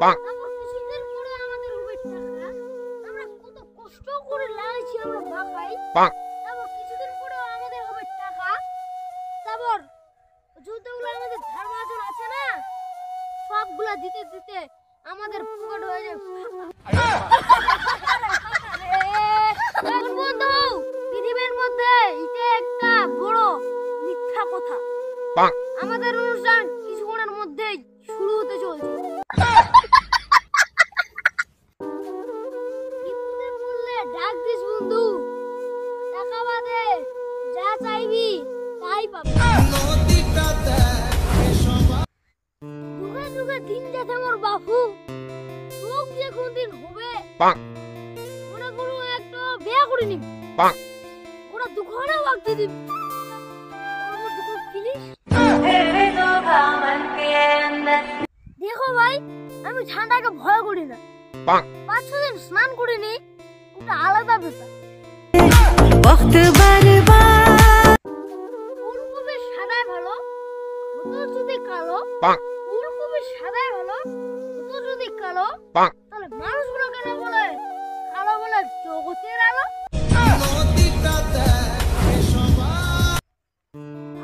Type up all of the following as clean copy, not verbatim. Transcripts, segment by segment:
তারপর কিছুদিন পরে আমাদের হবে টাকা। আমরা কত কষ্ট করে লাগাইছি আমরা ভাই। তারপর কিছুদিন পরে আমাদের হবে টাকা। তারপর যতগুলো আমাদের ধার মাজন আছে না, সবগুলা দিতে দিতে আমাদের পকেট হয়ে যায় এখন বন্ধু, পৃথিবীর মধ্যে এটা একটা বড় মিথ্যা কথা। আমাদের অনুষ্ঠান কিছুক্ষণের মধ্যেই শুরু হতে চলছে। বিপদে পড়লে ডাক দিস বন্ধু, টাকা বাদে যা চাইবি তাই পাবি। যুগে যুগে দিন যাচ্ছে মোর বাপু, তোক যে কোনদিন হবে মনে করো একটা বিয়ে করে নিবি, ওরা দুখানা বাগতে দিবি। আমার দুটো ফিলিস দেখো ভাই, আমি ঠান্ডাকে ভয় করি না। 5-6 দিন স্নান করিনি, ওটা আলাদা ব্যাপার। ফুলকপি সাদাই ভালো, হতো যদি কালো। ফুলকপি সাদাই ভালো, হতো যদি কালো। তাহলে মানুষগুলো কেন বলে কালো বলে জগতের আলো?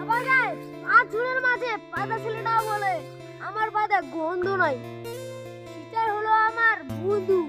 আবার গায়ে 5 জনের মাঝে পাতা ছেলেটা বলে আমার পাতা গন্ধ নাই, সেটাই হলো আমার বন্ধু।